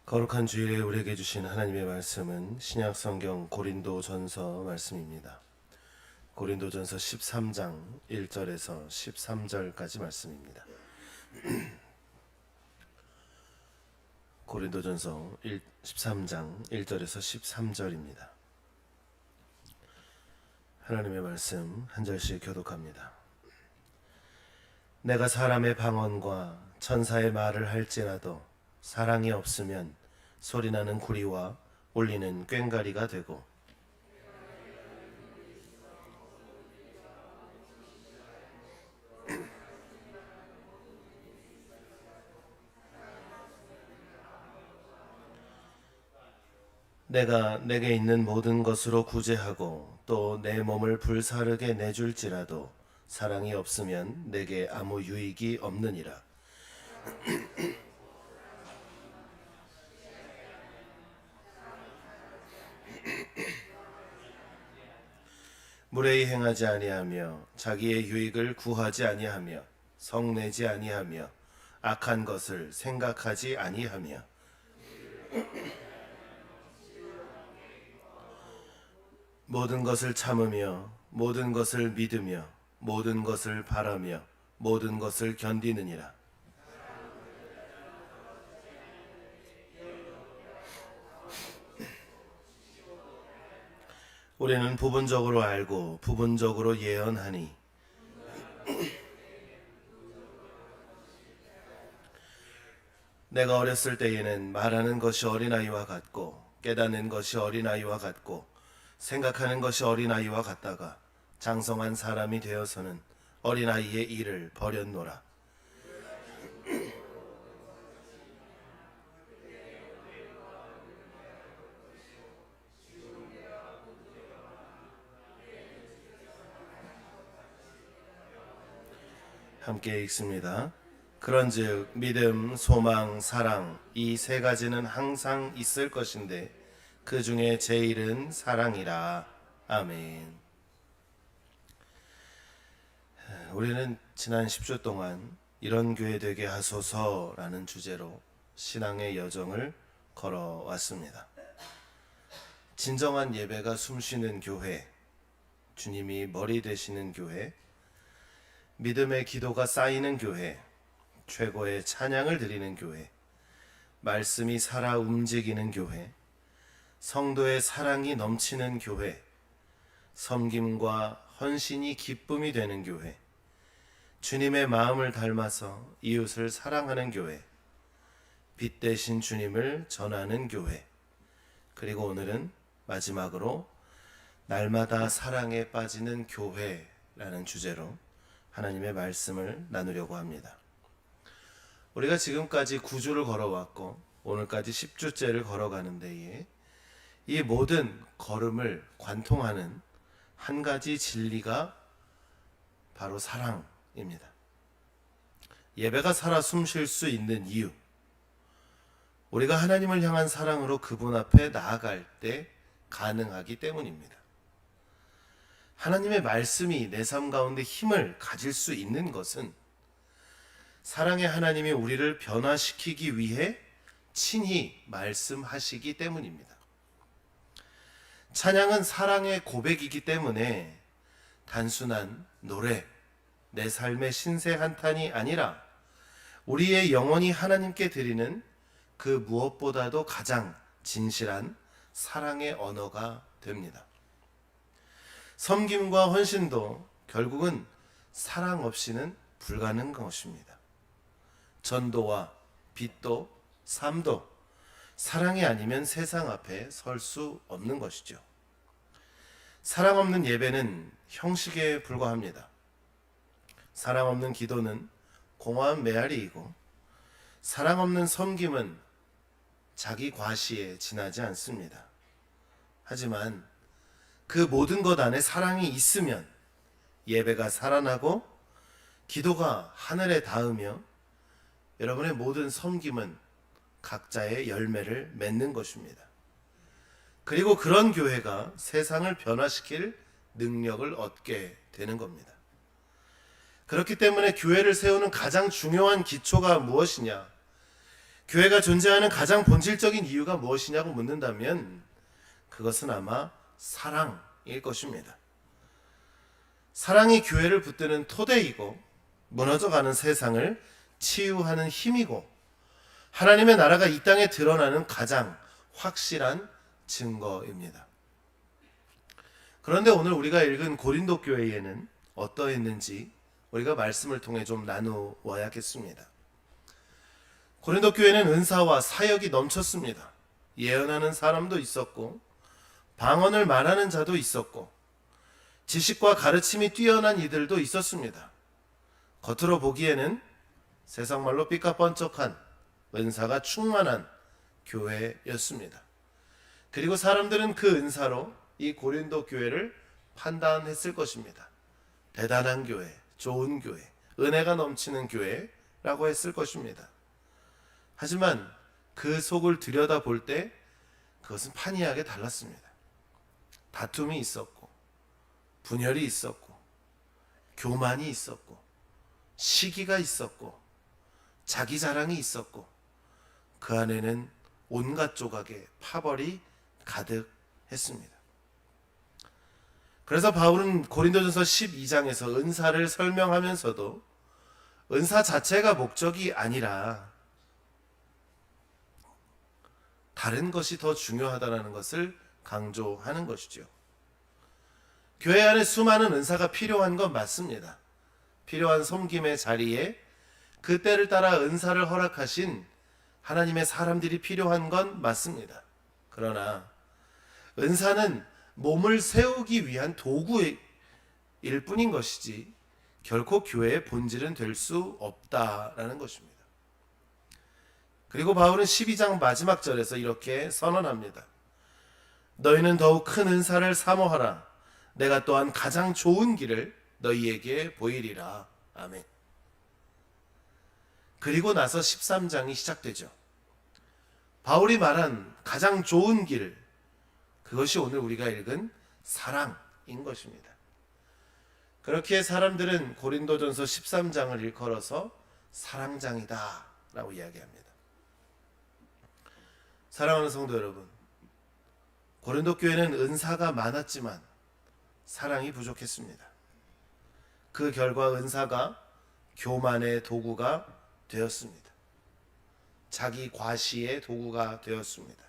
거룩한 주일에 우리에게 주신 하나님의 말씀은 신약성경 고린도전서 말씀입니다. 고린도전서 13장 1절에서 13절까지 말씀입니다. 고린도전서 13장 1절에서 13절입니다. 하나님의 말씀 한 절씩 교독합니다. 내가 사람의 방언과 천사의 말을 할지라도 사랑이 없으면 소리나는 구리와 울리는 꽹과리가 되고, 내가 내게 있는 모든 것으로 구제하고 또 내 몸을 불사르게 내줄지라도 사랑이 없으면 내게 아무 유익이 없느니라. 무례히 행하지 아니하며 자기의 유익을 구하지 아니하며 성내지 아니하며 악한 것을 생각하지 아니하며 모든 것을 참으며 모든 것을 믿으며 모든 것을 바라며 모든 것을 견디느니라. 우리는 부분적으로 알고 부분적으로 예언하니 내가 어렸을 때에는 말하는 것이 어린아이와 같고 깨닫는 것이 어린아이와 같고 생각하는 것이 어린아이와 같다가 장성한 사람이 되어서는 어린아이의 일을 버렸노라. 함께 읽습니다. 그런즉 믿음, 소망, 사랑 이 세 가지는 항상 있을 것인데 그 중에 제일은 사랑이라. 아멘. 우리는 지난 10주 동안 이런 교회 되게 하소서라는 주제로 신앙의 여정을 걸어왔습니다. 진정한 예배가 숨쉬는 교회, 주님이 머리 되시는 교회, 믿음의 기도가 쌓이는 교회, 최고의 찬양을 드리는 교회, 말씀이 살아 움직이는 교회, 성도의 사랑이 넘치는 교회, 섬김과 헌신이 기쁨이 되는 교회, 주님의 마음을 닮아서 이웃을 사랑하는 교회, 빛 대신 주님을 전하는 교회, 그리고 오늘은 마지막으로 날마다 사랑에 빠지는 교회라는 주제로 하나님의 말씀을 나누려고 합니다. 우리가 지금까지 9주를 걸어왔고 오늘까지 10주째를 걸어가는 데에 이 모든 걸음을 관통하는 한 가지 진리가 바로 사랑입니다. 예배가 살아 숨쉴 수 있는 이유, 우리가 하나님을 향한 사랑으로 그분 앞에 나아갈 때 가능하기 때문입니다. 하나님의 말씀이 내 삶 가운데 힘을 가질 수 있는 것은 사랑의 하나님이 우리를 변화시키기 위해 친히 말씀하시기 때문입니다. 찬양은 사랑의 고백이기 때문에 단순한 노래, 내 삶의 신세 한탄이 아니라 우리의 영혼이 하나님께 드리는 그 무엇보다도 가장 진실한 사랑의 언어가 됩니다. 섬김과 헌신도 결국은 사랑 없이는 불가능한 것입니다. 전도와 빛도 삶도 사랑이 아니면 세상 앞에 설 수 없는 것이죠. 사랑 없는 예배는 형식에 불과합니다. 사랑 없는 기도는 공허한 메아리이고 사랑 없는 섬김은 자기 과시에 지나지 않습니다. 하지만 그 모든 것 안에 사랑이 있으면 예배가 살아나고 기도가 하늘에 닿으며 여러분의 모든 섬김은 각자의 열매를 맺는 것입니다. 그리고 그런 교회가 세상을 변화시킬 능력을 얻게 되는 겁니다. 그렇기 때문에 교회를 세우는 가장 중요한 기초가 무엇이냐? 교회가 존재하는 가장 본질적인 이유가 무엇이냐고 묻는다면 그것은 아마 사랑일 것입니다. 사랑이 교회를 붙드는 토대이고 무너져가는 세상을 치유하는 힘이고 하나님의 나라가 이 땅에 드러나는 가장 확실한 증거입니다. 그런데 오늘 우리가 읽은 고린도 교회에는 어떠했는지 우리가 말씀을 통해 좀 나누어야겠습니다. 고린도 교회는 은사와 사역이 넘쳤습니다. 예언하는 사람도 있었고 방언을 말하는 자도 있었고 지식과 가르침이 뛰어난 이들도 있었습니다. 겉으로 보기에는 세상 말로 삐까뻔쩍한 은사가 충만한 교회였습니다. 그리고 사람들은 그 은사로 이 고린도 교회를 판단했을 것입니다. 대단한 교회, 좋은 교회, 은혜가 넘치는 교회라고 했을 것입니다. 하지만 그 속을 들여다볼 때 그것은 판이하게 달랐습니다. 다툼이 있었고 분열이 있었고 교만이 있었고 시기가 있었고 자기 자랑이 있었고 그 안에는 온갖 조각의 파벌이 가득했습니다. 그래서 바울은 고린도전서 12장에서 은사를 설명하면서도 은사 자체가 목적이 아니라 다른 것이 더 중요하다는 것을 강조하는 것이죠. 교회 안에 수많은 은사가 필요한 건 맞습니다. 필요한 섬김의 자리에 그 때를 따라 은사를 허락하신 하나님의 사람들이 필요한 건 맞습니다. 그러나 은사는 몸을 세우기 위한 도구일 뿐인 것이지 결코 교회의 본질은 될 수 없다라는 것입니다. 그리고 바울은 12장 마지막 절에서 이렇게 선언합니다. 너희는 더욱 큰 은사를 사모하라. 내가 또한 가장 좋은 길을 너희에게 보이리라. 아멘. 그리고 나서 13장이 시작되죠. 바울이 말한 가장 좋은 길, 그것이 오늘 우리가 읽은 사랑인 것입니다. 그렇게 사람들은 고린도전서 13장을 일컬어서 사랑장이다 라고 이야기합니다. 사랑하는 성도 여러분, 고린도 교회는 은사가 많았지만 사랑이 부족했습니다. 그 결과 은사가 교만의 도구가 되었습니다. 자기 과시의 도구가 되었습니다.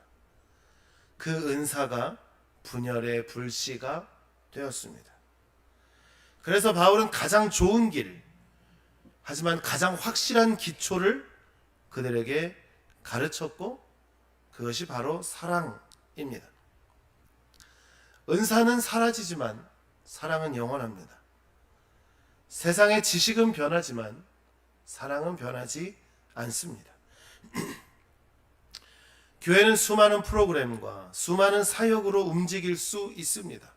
그 은사가 분열의 불씨가 되었습니다. 그래서 바울은 가장 좋은 길, 하지만 가장 확실한 기초를 그들에게 가르쳤고 그것이 바로 사랑입니다. 은사는 사라지지만 사랑은 영원합니다. 세상의 지식은 변하지만 사랑은 변하지 않습니다. 교회는 수많은 프로그램과 수많은 사역으로 움직일 수 있습니다.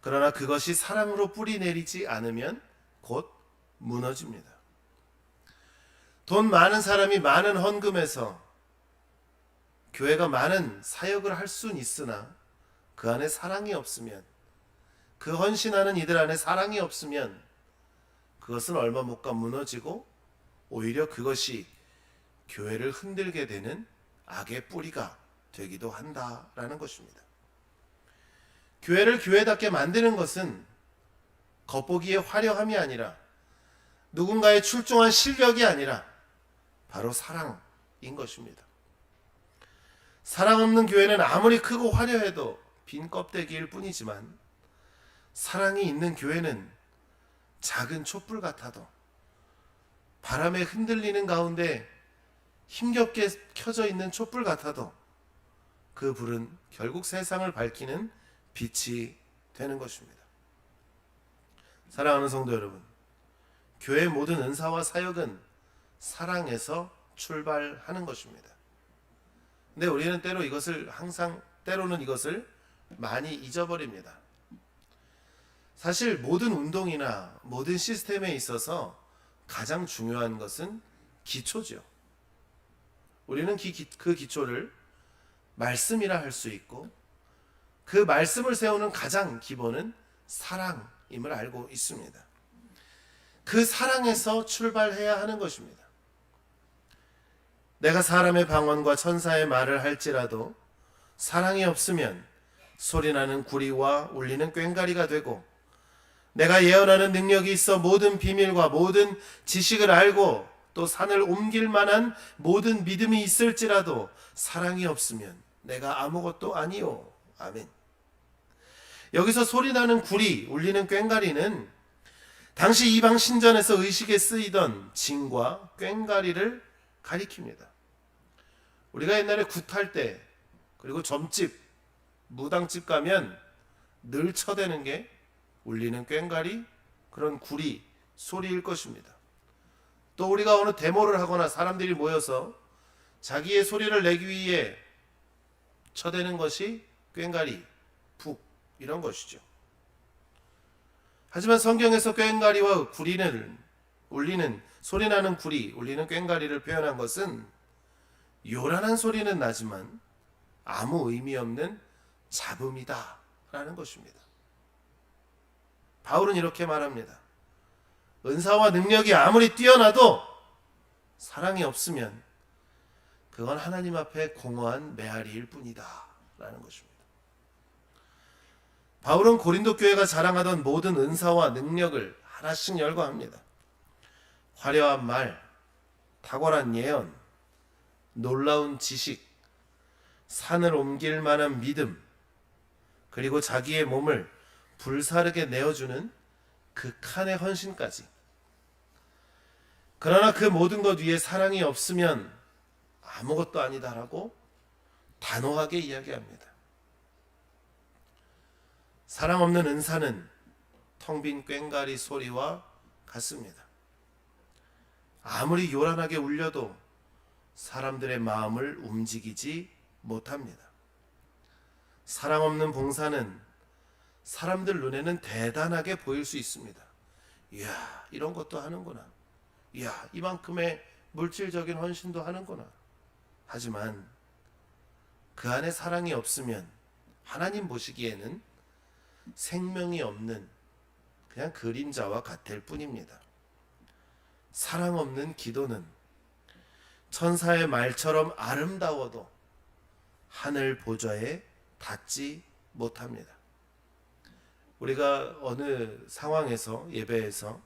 그러나 그것이 사랑으로 뿌리 내리지 않으면 곧 무너집니다. 돈 많은 사람이 많은 헌금해서 교회가 많은 사역을 할 수는 있으나 그 안에 사랑이 없으면, 그 헌신하는 이들 안에 사랑이 없으면 그것은 얼마 못 가 무너지고 오히려 그것이 교회를 흔들게 되는 악의 뿌리가 되기도 한다라는 것입니다. 교회를 교회답게 만드는 것은 겉보기의 화려함이 아니라 누군가의 출중한 실력이 아니라 바로 사랑인 것입니다. 사랑 없는 교회는 아무리 크고 화려해도 빈 껍데기일 뿐이지만 사랑이 있는 교회는 작은 촛불 같아도 바람에 흔들리는 가운데 힘겹게 켜져 있는 촛불 같아도 그 불은 결국 세상을 밝히는 빛이 되는 것입니다. 사랑하는 성도 여러분, 교회의 모든 은사와 사역은 사랑에서 출발하는 것입니다. 근데 우리는 때로는 이것을 많이 잊어버립니다. 사실 모든 운동이나 모든 시스템에 있어서 가장 중요한 것은 기초죠. 우리는 그 기초를 말씀이라 할 수 있고 그 말씀을 세우는 가장 기본은 사랑임을 알고 있습니다. 그 사랑에서 출발해야 하는 것입니다. 내가 사람의 방언과 천사의 말을 할지라도 사랑이 없으면 소리나는 구리와 울리는 꽹과리가 되고, 내가 예언하는 능력이 있어 모든 비밀과 모든 지식을 알고 또 산을 옮길 만한 모든 믿음이 있을지라도 사랑이 없으면 내가 아무것도 아니요. 아멘. 여기서 소리나는 구리, 울리는 꽹과리는 당시 이방 신전에서 의식에 쓰이던 징과 꽹과리를 가리킵니다. 우리가 옛날에 굿할 때, 그리고 점집, 무당집 가면 늘 쳐대는 게 울리는 꽹과리, 그런 구리 소리일 것입니다. 또 우리가 어느 데모를 하거나 사람들이 모여서 자기의 소리를 내기 위해 쳐대는 것이 꽹과리, 북, 이런 것이죠. 하지만 성경에서 꽹과리와 구리는, 울리는, 소리나는 구리, 울리는 꽹과리를 표현한 것은 요란한 소리는 나지만 아무 의미 없는 잡음이다 라는 것입니다. 바울은 이렇게 말합니다. 은사와 능력이 아무리 뛰어나도 사랑이 없으면 그건 하나님 앞에 공허한 메아리일 뿐이다 라는 것입니다. 바울은 고린도 교회가 자랑하던 모든 은사와 능력을 하나씩 열거합니다. 화려한 말, 탁월한 예언, 놀라운 지식, 산을 옮길 만한 믿음, 그리고 자기의 몸을 불사르게 내어주는 극한의 헌신까지. 그러나 그 모든 것 위에 사랑이 없으면 아무것도 아니다라고 단호하게 이야기합니다. 사랑 없는 은사는 텅 빈 꽹과리 소리와 같습니다. 아무리 요란하게 울려도 사람들의 마음을 움직이지 못합니다. 사랑 없는 봉사는 사람들 눈에는 대단하게 보일 수 있습니다. 이야, 이런 것도 하는구나. 이야, 이만큼의 물질적인 헌신도 하는구나. 하지만 그 안에 사랑이 없으면 하나님 보시기에는 생명이 없는 그냥 그림자와 같을 뿐입니다. 사랑 없는 기도는 천사의 말처럼 아름다워도 하늘 보좌에 닿지 못합니다. 우리가 어느 상황에서 예배에서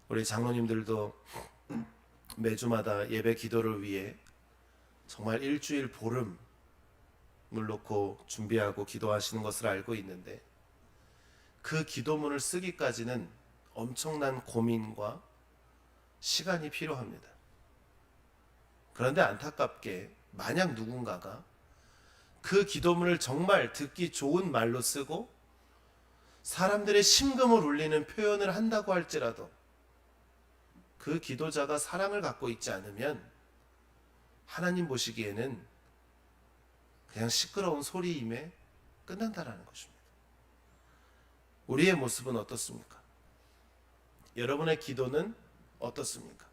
우리 장로님들도 매주마다 예배 기도를 위해 정말 일주일 보름을 놓고 준비하고 기도하시는 것을 알고 있는데, 그 기도문을 쓰기까지는 엄청난 고민과 시간이 필요합니다. 그런데 안타깝게 만약 누군가가 그 기도문을 정말 듣기 좋은 말로 쓰고 사람들의 심금을 울리는 표현을 한다고 할지라도 그 기도자가 사랑을 갖고 있지 않으면 하나님 보시기에는 그냥 시끄러운 소리임에 끝난다라는 것입니다. 우리의 모습은 어떻습니까? 여러분의 기도는 어떻습니까?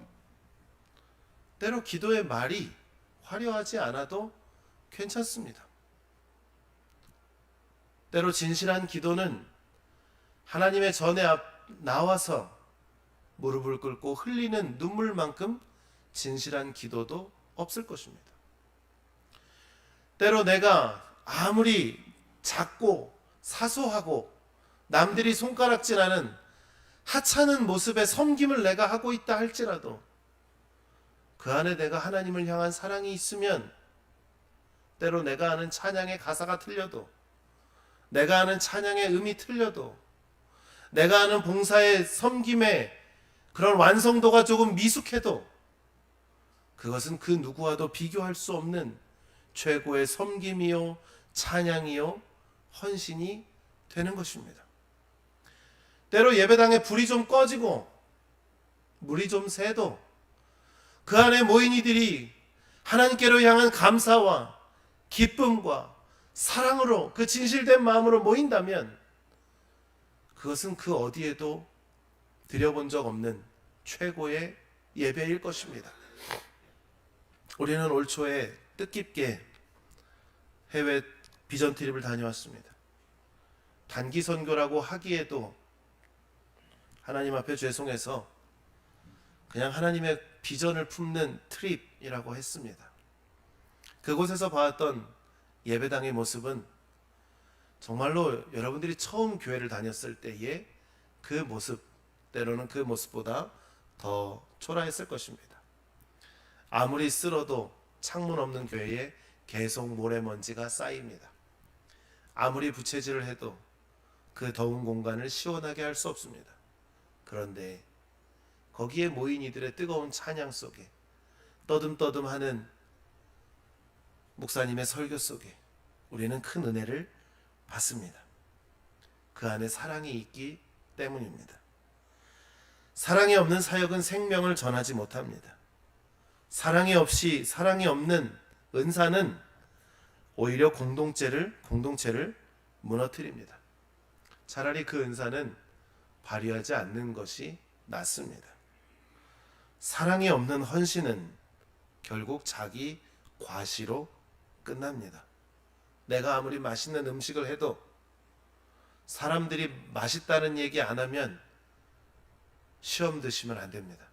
때로 기도의 말이 화려하지 않아도 괜찮습니다. 때로 진실한 기도는 하나님의 전에 나와서 무릎을 꿇고 흘리는 눈물만큼 진실한 기도도 없을 것입니다. 때로 내가 아무리 작고 사소하고 남들이 손가락질하는 하찮은 모습의 섬김을 내가 하고 있다 할지라도 그 안에 내가 하나님을 향한 사랑이 있으면 때로 내가 아는 찬양의 가사가 틀려도, 내가 아는 찬양의 음이 틀려도, 내가 아는 봉사의 섬김의 그런 완성도가 조금 미숙해도 그것은 그 누구와도 비교할 수 없는 최고의 섬김이요 찬양이요 헌신이 되는 것입니다. 때로 예배당에 불이 좀 꺼지고 물이 좀 새도 그 안에 모인 이들이 하나님께로 향한 감사와 기쁨과 사랑으로 그 진실된 마음으로 모인다면 그것은 그 어디에도 드려본 적 없는 최고의 예배일 것입니다. 우리는 올 초에 뜻깊게 해외 비전 트립을 다녀왔습니다. 단기 선교라고 하기에도 하나님 앞에 죄송해서 그냥 하나님의 비전을 품는 트립이라고 했습니다. 그곳에서 봤던 예배당의 모습은 정말로 여러분들이 처음 교회를 다녔을 때의 그 모습, 때로는 그 모습보다 더 초라했을 것입니다. 아무리 쓸어도 창문 없는 교회에 계속 모래먼지가 쌓입니다. 아무리 부채질을 해도 그 더운 공간을 시원하게 할 수 없습니다. 그런데 거기에 모인 이들의 뜨거운 찬양 속에, 떠듬떠듬하는 목사님의 설교 속에 우리는 큰 은혜를 받습니다. 그 안에 사랑이 있기 때문입니다. 사랑이 없는 사역은 생명을 전하지 못합니다. 사랑이 없는 은사는 오히려 공동체를 무너뜨립니다. 차라리 그 은사는 발휘하지 않는 것이 낫습니다. 사랑이 없는 헌신은 결국 자기 과시로 끝납니다. 내가 아무리 맛있는 음식을 해도 사람들이 맛있다는 얘기 안 하면 시험 드시면 안 됩니다.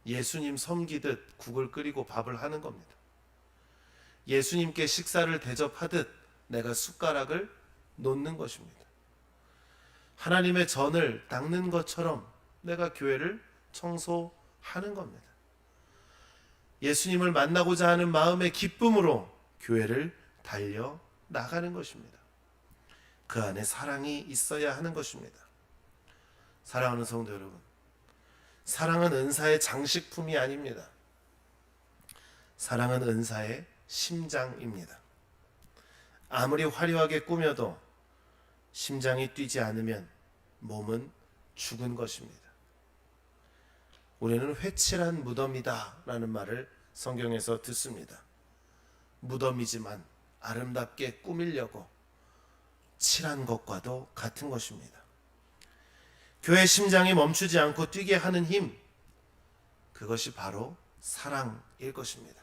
예수님 섬기듯 국을 끓이고 밥을 하는 겁니다. 예수님께 식사를 대접하듯 내가 숟가락을 놓는 것입니다. 하나님의 전을 닦는 것처럼 내가 교회를 청소하는 겁니다. 예수님을 만나고자 하는 마음의 기쁨으로 교회를 달려 나가는 것입니다. 그 안에 사랑이 있어야 하는 것입니다. 사랑하는 성도 여러분, 사랑은 은사의 장식품이 아닙니다. 사랑은 은사의 심장입니다. 아무리 화려하게 꾸며도 심장이 뛰지 않으면 몸은 죽은 것입니다. 우리는 회칠한 무덤이다 라는 말을 성경에서 듣습니다. 무덤이지만 아름답게 꾸미려고 칠한 것과도 같은 것입니다. 교회의 심장이 멈추지 않고 뛰게 하는 힘, 그것이 바로 사랑일 것입니다.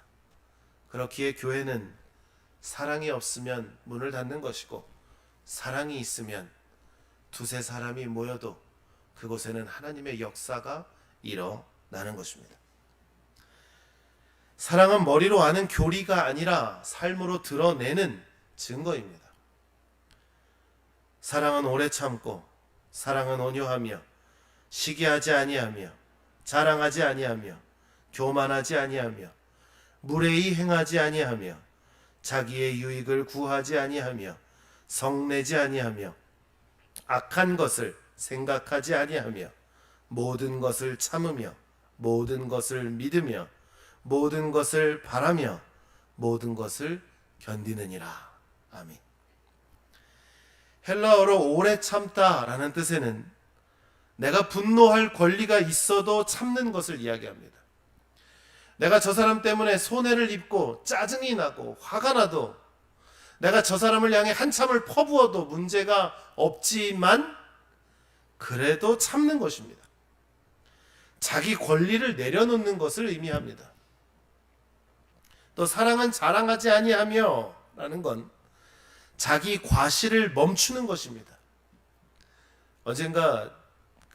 그렇기에 교회는 사랑이 없으면 문을 닫는 것이고, 사랑이 있으면 두세 사람이 모여도 그곳에는 하나님의 역사가 일어나는 것입니다. 사랑은 머리로 아는 교리가 아니라 삶으로 드러내는 증거입니다. 사랑은 오래 참고, 사랑은 온유하며, 시기하지 아니하며, 자랑하지 아니하며, 교만하지 아니하며, 무례히 행하지 아니하며, 자기의 유익을 구하지 아니하며, 성내지 아니하며, 악한 것을 생각하지 아니하며, 모든 것을 참으며, 모든 것을 믿으며, 모든 것을 바라며, 모든 것을 견디느니라. 아멘. 헬라어로 오래 참다라는 뜻에는 내가 분노할 권리가 있어도 참는 것을 이야기합니다. 내가 저 사람 때문에 손해를 입고 짜증이 나고 화가 나도 내가 저 사람을 향해 한참을 퍼부어도 문제가 없지만 그래도 참는 것입니다. 자기 권리를 내려놓는 것을 의미합니다. 또 사랑은 자랑하지 아니하며 라는 건 자기 과시를 멈추는 것입니다. 언젠가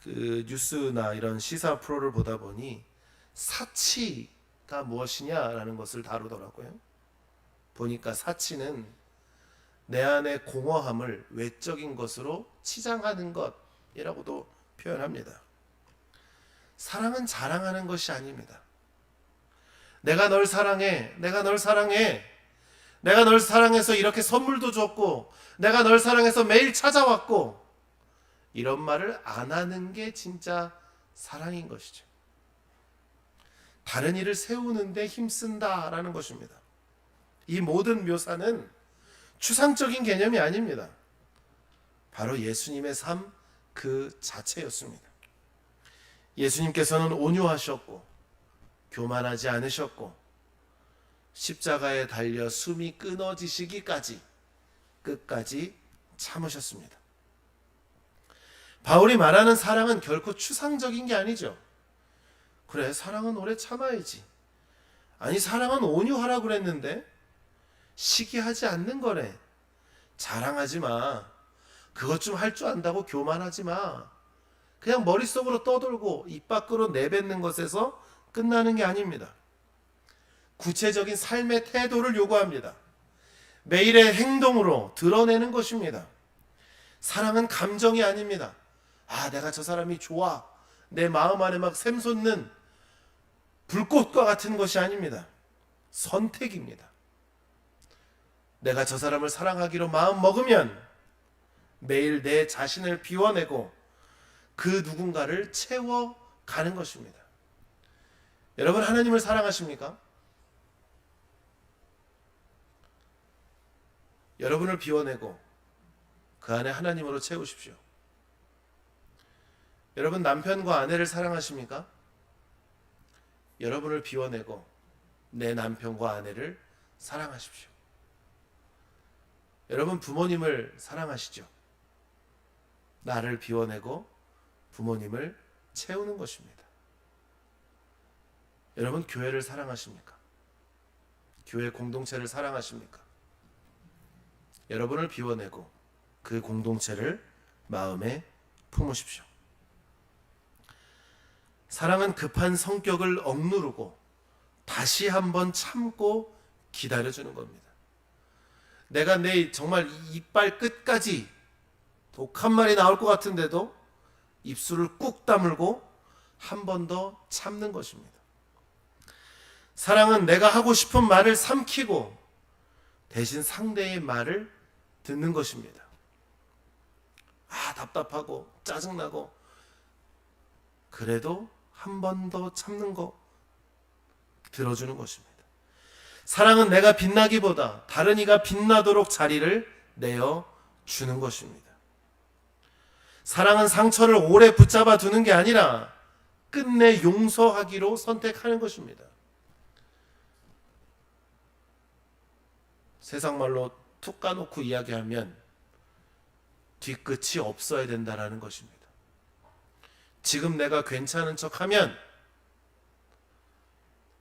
그 뉴스나 이런 시사 프로를 보다 보니 사치가 무엇이냐라는 것을 다루더라고요. 보니까 사치는 내 안의 공허함을 외적인 것으로 치장하는 것이라고도 표현합니다. 사랑은 자랑하는 것이 아닙니다. 내가 널 사랑해, 내가 널 사랑해, 내가 널 사랑해서 이렇게 선물도 줬고, 내가 널 사랑해서 매일 찾아왔고, 이런 말을 안 하는 게 진짜 사랑인 것이죠. 다른 일을 세우는데 힘쓴다라는 것입니다. 이 모든 묘사는 추상적인 개념이 아닙니다. 바로 예수님의 삶 그 자체였습니다. 예수님께서는 온유하셨고, 교만하지 않으셨고, 십자가에 달려 숨이 끊어지시기까지 끝까지 참으셨습니다. 바울이 말하는 사랑은 결코 추상적인 게 아니죠. 그래, 사랑은 오래 참아야지. 아니, 사랑은 온유하라고 그랬는데 시기하지 않는 거래. 자랑하지 마. 그것 좀 할 줄 안다고 교만하지 마. 그냥 머릿속으로 떠돌고 입 밖으로 내뱉는 것에서 끝나는 게 아닙니다. 구체적인 삶의 태도를 요구합니다. 매일의 행동으로 드러내는 것입니다. 사랑은 감정이 아닙니다. 내가 저 사람이 좋아. 내 마음 안에 막 샘솟는 불꽃과 같은 것이 아닙니다. 선택입니다. 내가 저 사람을 사랑하기로 마음 먹으면 매일 내 자신을 비워내고 그 누군가를 채워가는 것입니다. 여러분, 하나님을 사랑하십니까? 여러분을 비워내고 그 안에 하나님으로 채우십시오. 여러분, 남편과 아내를 사랑하십니까? 여러분을 비워내고 내 남편과 아내를 사랑하십시오. 여러분, 부모님을 사랑하시죠? 나를 비워내고 부모님을 채우는 것입니다. 여러분, 교회를 사랑하십니까? 교회 공동체를 사랑하십니까? 여러분을 비워내고 그 공동체를 마음에 품으십시오. 사랑은 급한 성격을 억누르고 다시 한번 참고 기다려주는 겁니다. 내가 내 정말 이빨 끝까지 독 한 마리 나올 것 같은데도 입술을 꾹 다물고 한 번 더 참는 것입니다. 사랑은 내가 하고 싶은 말을 삼키고 대신 상대의 말을 듣는 것입니다. 답답하고 짜증나고 그래도 한 번 더 참는 거 들어주는 것입니다. 사랑은 내가 빛나기보다 다른 이가 빛나도록 자리를 내어 주는 것입니다. 사랑은 상처를 오래 붙잡아 두는 게 아니라 끝내 용서하기로 선택하는 것입니다. 세상 말로 툭 까놓고 이야기하면 뒤끝이 없어야 된다라는 것입니다. 지금 내가 괜찮은 척하면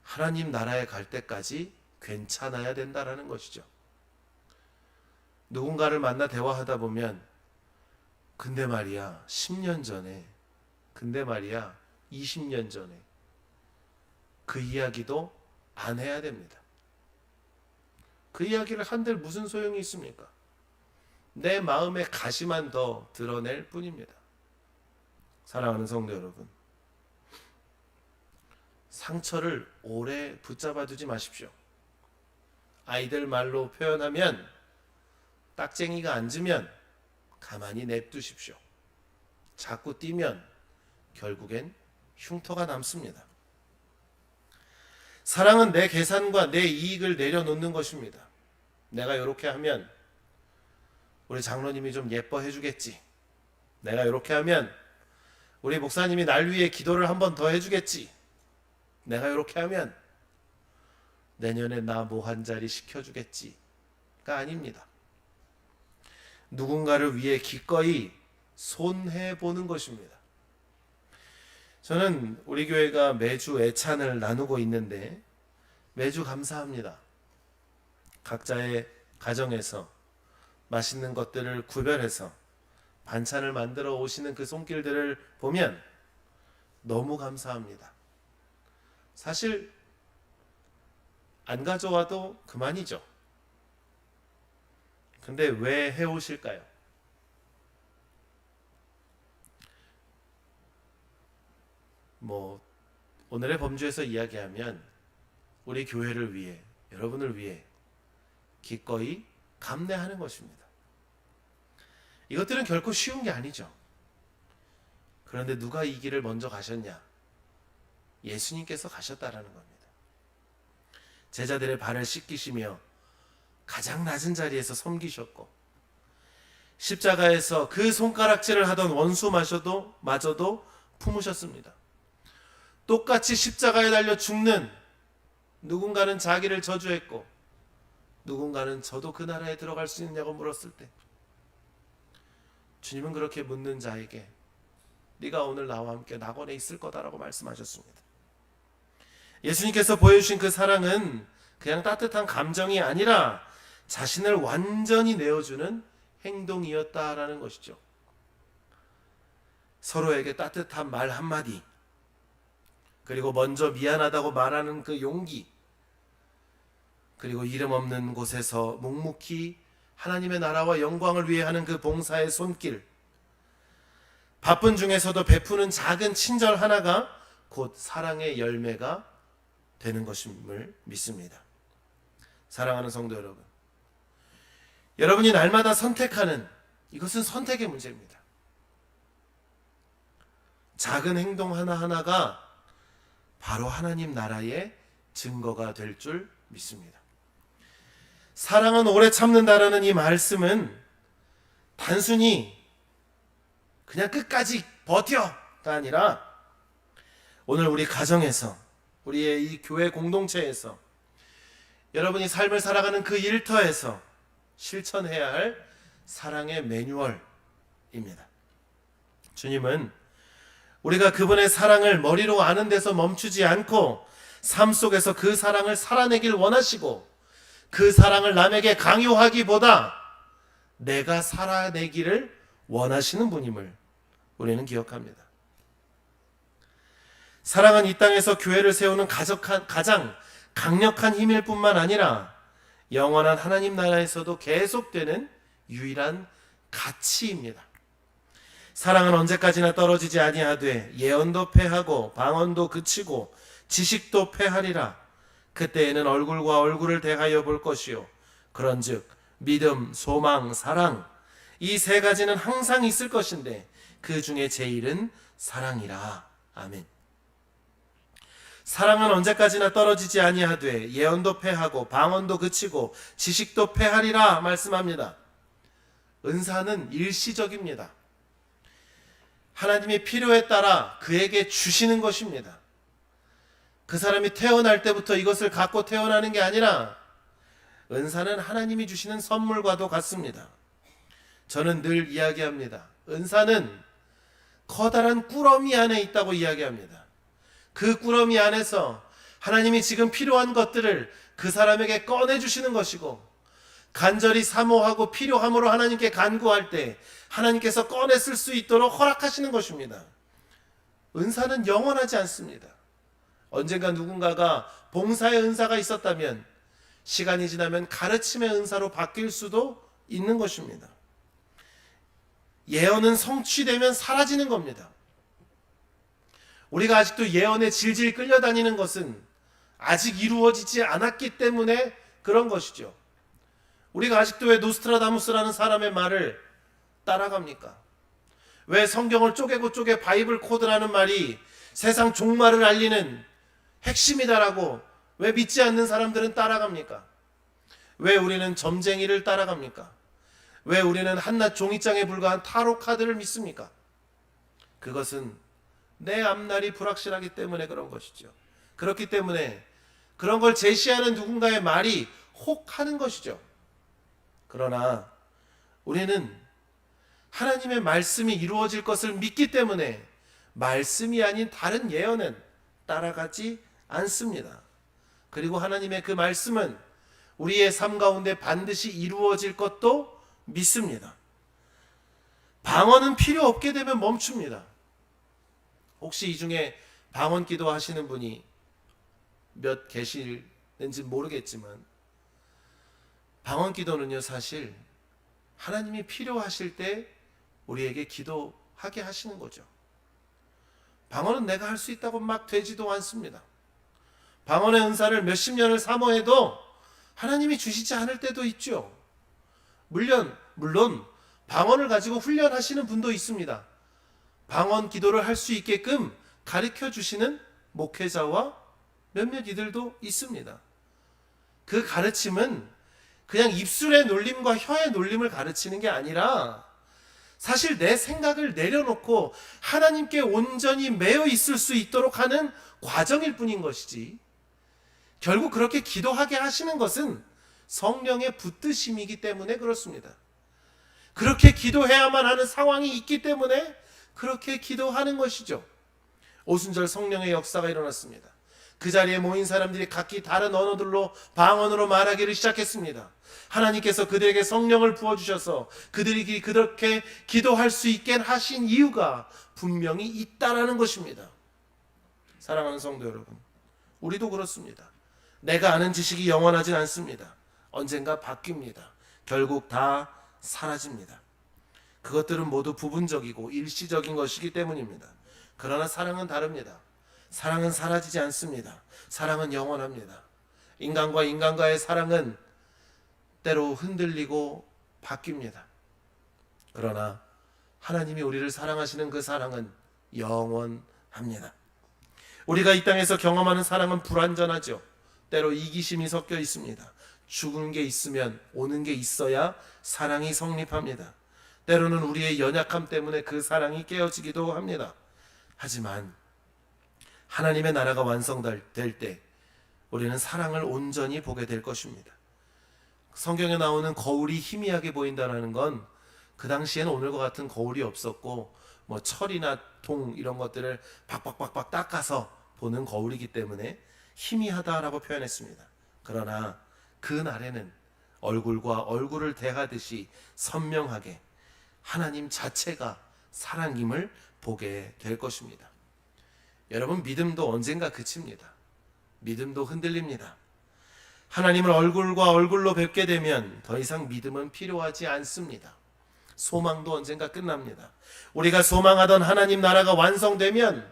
하나님 나라에 갈 때까지 괜찮아야 된다라는 것이죠. 누군가를 만나 대화하다 보면 근데 말이야 10년 전에, 근데 말이야 20년 전에, 그 이야기도 안 해야 됩니다. 그 이야기를 한들 무슨 소용이 있습니까? 내 마음의 가시만 더 드러낼 뿐입니다. 사랑하는 성도 여러분, 상처를 오래 붙잡아 두지 마십시오. 아이들 말로 표현하면 딱쟁이가 앉으면 가만히 냅두십시오. 자꾸 뛰면 결국엔 흉터가 남습니다. 사랑은 내 계산과 내 이익을 내려놓는 것입니다. 내가 이렇게 하면 우리 장로님이 좀 예뻐해 주겠지. 내가 이렇게 하면 우리 목사님이 날 위해 기도를 한 번 더 해주겠지. 내가 이렇게 하면 내년에 나 뭐 한 자리 시켜주겠지가 아닙니다. 누군가를 위해 기꺼이 손해보는 것입니다. 저는 우리 교회가 매주 애찬을 나누고 있는데 매주 감사합니다. 각자의 가정에서 맛있는 것들을 구별해서 반찬을 만들어 오시는 그 손길들을 보면 너무 감사합니다. 사실 안 가져와도 그만이죠. 근데 왜 해오실까요? 오늘의 범주에서 이야기하면 우리 교회를 위해, 여러분을 위해 기꺼이 감내하는 것입니다. 이것들은 결코 쉬운 게 아니죠. 그런데 누가 이 길을 먼저 가셨냐? 예수님께서 가셨다라는 겁니다. 제자들의 발을 씻기시며 가장 낮은 자리에서 섬기셨고 십자가에서 그 손가락질을 하던 원수마저도 품으셨습니다. 똑같이 십자가에 달려 죽는 누군가는 자기를 저주했고 누군가는 저도 그 나라에 들어갈 수 있느냐고 물었을 때 주님은 그렇게 묻는 자에게 네가 오늘 나와 함께 낙원에 있을 거다라고 말씀하셨습니다. 예수님께서 보여주신 그 사랑은 그냥 따뜻한 감정이 아니라 자신을 완전히 내어주는 행동이었다라는 것이죠. 서로에게 따뜻한 말 한마디, 그리고 먼저 미안하다고 말하는 그 용기, 그리고 이름 없는 곳에서 묵묵히 하나님의 나라와 영광을 위해 하는 그 봉사의 손길, 바쁜 중에서도 베푸는 작은 친절 하나가 곧 사랑의 열매가 되는 것임을 믿습니다. 사랑하는 성도 여러분, 여러분이 날마다 선택하는, 이것은 선택의 문제입니다. 작은 행동 하나하나가 바로 하나님 나라의 증거가 될 줄 믿습니다. 사랑은 오래 참는다라는 이 말씀은 단순히 그냥 끝까지 버텨가 아니라 오늘 우리 가정에서, 우리의 이 교회 공동체에서, 여러분이 삶을 살아가는 그 일터에서 실천해야 할 사랑의 매뉴얼입니다. 주님은 우리가 그분의 사랑을 머리로 아는 데서 멈추지 않고 삶 속에서 그 사랑을 살아내길 원하시고, 그 사랑을 남에게 강요하기보다 내가 살아내기를 원하시는 분임을 우리는 기억합니다. 사랑은 이 땅에서 교회를 세우는 가장 강력한 힘일 뿐만 아니라 영원한 하나님 나라에서도 계속되는 유일한 가치입니다. 사랑은 언제까지나 떨어지지 아니하되 예언도 패하고 방언도 그치고 지식도 패하리라. 그때에는 얼굴과 얼굴을 대하여 볼 것이요 그런즉 믿음, 소망, 사랑, 이 세 가지는 항상 있을 것인데 그 중에 제일은 사랑이라. 아멘. 사랑은 언제까지나 떨어지지 아니하되 예언도 패하고 방언도 그치고 지식도 패하리라 말씀합니다. 은사는 일시적입니다. 하나님이 필요에 따라 그에게 주시는 것입니다. 그 사람이 태어날 때부터 이것을 갖고 태어나는 게 아니라 은사는 하나님이 주시는 선물과도 같습니다. 저는 늘 이야기합니다. 은사는 커다란 꾸러미 안에 있다고 이야기합니다. 그 꾸러미 안에서 하나님이 지금 필요한 것들을 그 사람에게 꺼내주시는 것이고, 간절히 사모하고 필요함으로 하나님께 간구할 때 하나님께서 꺼내 쓸 수 있도록 허락하시는 것입니다. 은사는 영원하지 않습니다. 언젠가 누군가가 봉사의 은사가 있었다면 시간이 지나면 가르침의 은사로 바뀔 수도 있는 것입니다. 예언은 성취되면 사라지는 겁니다. 우리가 아직도 예언에 질질 끌려다니는 것은 아직 이루어지지 않았기 때문에 그런 것이죠. 우리가 아직도 왜 노스트라다무스라는 사람의 말을 따라갑니까? 왜 성경을 쪼개고 쪼개 바이블 코드라는 말이 세상 종말을 알리는 핵심이다라고 왜 믿지 않는 사람들은 따라갑니까? 왜 우리는 점쟁이를 따라갑니까? 왜 우리는 한낱 종이장에 불과한 타로 카드를 믿습니까? 그것은 내 앞날이 불확실하기 때문에 그런 것이죠. 그렇기 때문에 그런 걸 제시하는 누군가의 말이 혹하는 것이죠. 그러나 우리는 하나님의 말씀이 이루어질 것을 믿기 때문에 말씀이 아닌 다른 예언은 따라가지 않습니다. 그리고 하나님의 그 말씀은 우리의 삶 가운데 반드시 이루어질 것도 믿습니다. 방언은 필요 없게 되면 멈춥니다. 혹시 이 중에 방언 기도 하시는 분이 몇 계시는지 모르겠지만, 방언 기도는요, 사실 하나님이 필요하실 때 우리에게 기도하게 하시는 거죠. 방언은 내가 할 수 있다고 막 되지도 않습니다. 방언의 은사를 몇십 년을 사모해도 하나님이 주시지 않을 때도 있죠. 물론 방언을 가지고 훈련하시는 분도 있습니다. 방언 기도를 할 수 있게끔 가르쳐 주시는 목회자와 몇몇 이들도 있습니다. 그 가르침은 그냥 입술의 놀림과 혀의 놀림을 가르치는 게 아니라 사실 내 생각을 내려놓고 하나님께 온전히 매여 있을 수 있도록 하는 과정일 뿐인 것이지, 결국 그렇게 기도하게 하시는 것은 성령의 붙드심이기 때문에 그렇습니다. 그렇게 기도해야만 하는 상황이 있기 때문에 그렇게 기도하는 것이죠. 오순절 성령의 역사가 일어났습니다. 그 자리에 모인 사람들이 각기 다른 언어들로 방언으로 말하기를 시작했습니다. 하나님께서 그들에게 성령을 부어주셔서 그들이 그렇게 기도할 수 있게 하신 이유가 분명히 있다라는 것입니다. 사랑하는 성도 여러분, 우리도 그렇습니다. 내가 아는 지식이 영원하진 않습니다. 언젠가 바뀝니다. 결국 다 사라집니다. 그것들은 모두 부분적이고 일시적인 것이기 때문입니다. 그러나 사랑은 다릅니다. 사랑은 사라지지 않습니다. 사랑은 영원합니다. 인간과 인간과의 사랑은 때로 흔들리고 바뀝니다. 그러나 하나님이 우리를 사랑하시는 그 사랑은 영원합니다. 우리가 이 땅에서 경험하는 사랑은 불완전하죠. 때로 이기심이 섞여 있습니다. 죽은 게 있으면 오는 게 있어야 사랑이 성립합니다. 때로는 우리의 연약함 때문에 그 사랑이 깨어지기도 합니다. 하지만 하나님의 나라가 완성될 때 우리는 사랑을 온전히 보게 될 것입니다. 성경에 나오는 거울이 희미하게 보인다는 건 그 당시에는 오늘과 같은 거울이 없었고 뭐 철이나 동 이런 것들을 박박박박 닦아서 보는 거울이기 때문에 희미하다라고 표현했습니다. 그러나 그 날에는 얼굴과 얼굴을 대하듯이 선명하게 하나님 자체가 사랑임을 보게 될 것입니다. 여러분, 믿음도 언젠가 그칩니다. 믿음도 흔들립니다. 하나님을 얼굴과 얼굴로 뵙게 되면 더 이상 믿음은 필요하지 않습니다. 소망도 언젠가 끝납니다. 우리가 소망하던 하나님 나라가 완성되면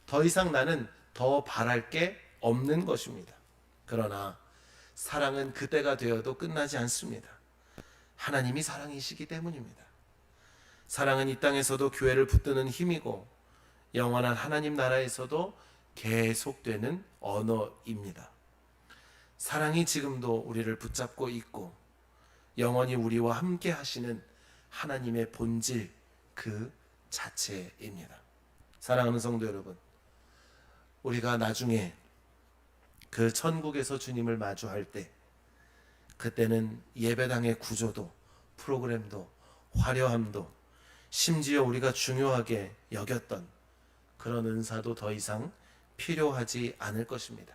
더 이상 나는 더 바랄 게 없는 것입니다. 그러나 사랑은 그때가 되어도 끝나지 않습니다. 하나님이 사랑이시기 때문입니다. 사랑은 이 땅에서도 교회를 붙드는 힘이고 영원한 하나님 나라에서도 계속되는 언어입니다. 사랑이 지금도 우리를 붙잡고 있고 영원히 우리와 함께 하시는 하나님의 본질 그 자체입니다. 사랑하는 성도 여러분, 우리가 나중에 그 천국에서 주님을 마주할 때 그때는 예배당의 구조도 프로그램도 화려함도 심지어 우리가 중요하게 여겼던 그런 은사도 더 이상 필요하지 않을 것입니다.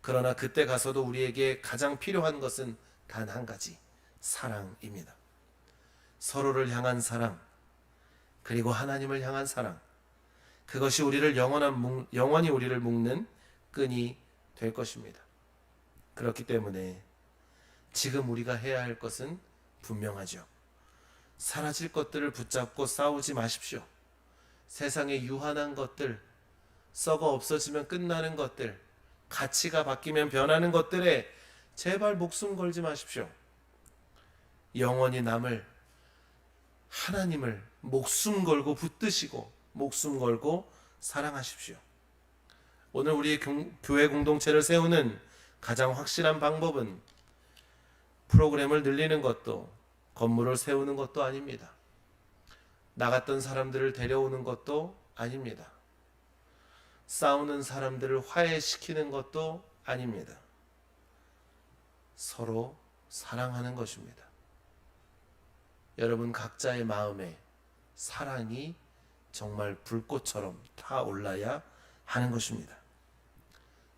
그러나 그때 가서도 우리에게 가장 필요한 것은 단 한 가지, 사랑입니다. 서로를 향한 사랑, 그리고 하나님을 향한 사랑, 그것이 우리를 영원히 우리를 묶는 끈이 될 것입니다. 그렇기 때문에 지금 우리가 해야 할 것은 분명하죠. 사라질 것들을 붙잡고 싸우지 마십시오. 세상에 유한한 것들, 썩어 없어지면 끝나는 것들, 가치가 바뀌면 변하는 것들에 제발 목숨 걸지 마십시오. 영원히 남을 하나님을 목숨 걸고 붙드시고 목숨 걸고 사랑하십시오. 오늘 우리의 교회 공동체를 세우는 가장 확실한 방법은 프로그램을 늘리는 것도 건물을 세우는 것도 아닙니다. 나갔던 사람들을 데려오는 것도 아닙니다. 싸우는 사람들을 화해시키는 것도 아닙니다. 서로 사랑하는 것입니다. 여러분 각자의 마음에 사랑이 정말 불꽃처럼 타올라야 하는 것입니다.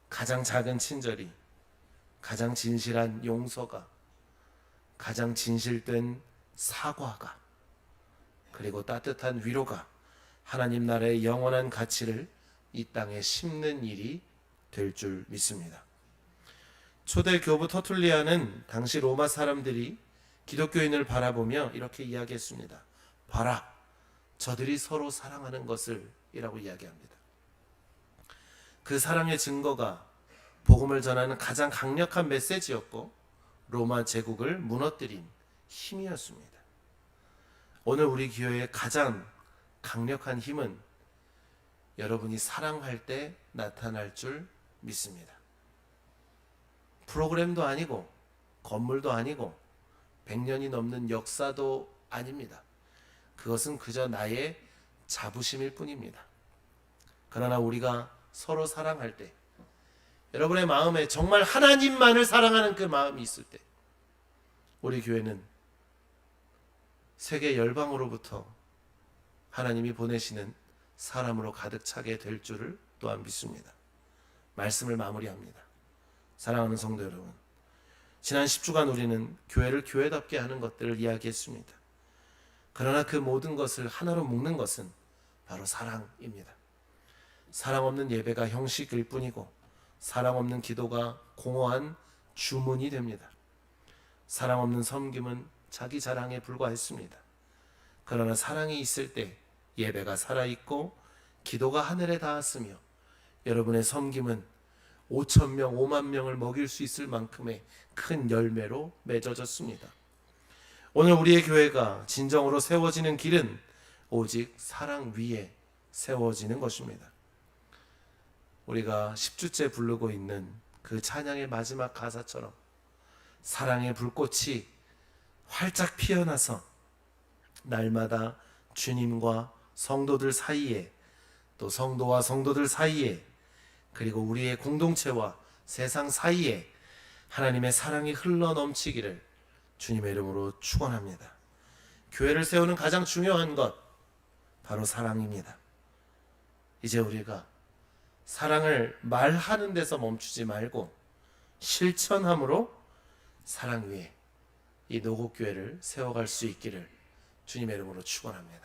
가장 작은 친절이, 가장 진실한 용서가, 가장 진실된 사과가, 그리고 따뜻한 위로가 하나님 나라의 영원한 가치를 이 땅에 심는 일이 될 줄 믿습니다. 초대 교부 터툴리아는 당시 로마 사람들이 기독교인을 바라보며 이렇게 이야기했습니다. 봐라, 저들이 서로 사랑하는 것을 이라고 이야기합니다. 그 사랑의 증거가 복음을 전하는 가장 강력한 메시지였고 로마 제국을 무너뜨린 힘이었습니다. 오늘 우리 교회의 가장 강력한 힘은 여러분이 사랑할 때 나타날 줄 믿습니다. 프로그램도 아니고 건물도 아니고 100년이 넘는 역사도 아닙니다. 그것은 그저 나의 자부심일 뿐입니다. 그러나 우리가 서로 사랑할 때, 여러분의 마음에 정말 하나님만을 사랑하는 그 마음이 있을 때 우리 교회는 세계 열방으로부터 하나님이 보내시는 사람으로 가득 차게 될 줄을 또한 믿습니다. 말씀을 마무리합니다. 사랑하는 성도 여러분, 지난 10주간 우리는 교회를 교회답게 하는 것들을 이야기했습니다. 그러나 그 모든 것을 하나로 묶는 것은 바로 사랑입니다. 사랑 없는 예배가 형식일 뿐이고 사랑 없는 기도가 공허한 주문이 됩니다. 사랑 없는 섬김은 자기 자랑에 불과했습니다. 그러나 사랑이 있을 때 예배가 살아있고 기도가 하늘에 닿았으며 여러분의 섬김은 5,000명, 5만 명을 먹일 수 있을 만큼의 큰 열매로 맺어졌습니다. 오늘 우리의 교회가 진정으로 세워지는 길은 오직 사랑 위에 세워지는 것입니다. 우리가 10주째 부르고 있는 그 찬양의 마지막 가사처럼 사랑의 불꽃이 활짝 피어나서 날마다 주님과 성도들 사이에, 또 성도와 성도들 사이에, 그리고 우리의 공동체와 세상 사이에 하나님의 사랑이 흘러 넘치기를 주님의 이름으로 축원합니다. 교회를 세우는 가장 중요한 것 바로 사랑입니다. 이제 우리가 사랑을 말하는 데서 멈추지 말고 실천함으로 사랑 위에 이 노곡교회를 세워갈 수 있기를 주님의 이름으로 축원합니다.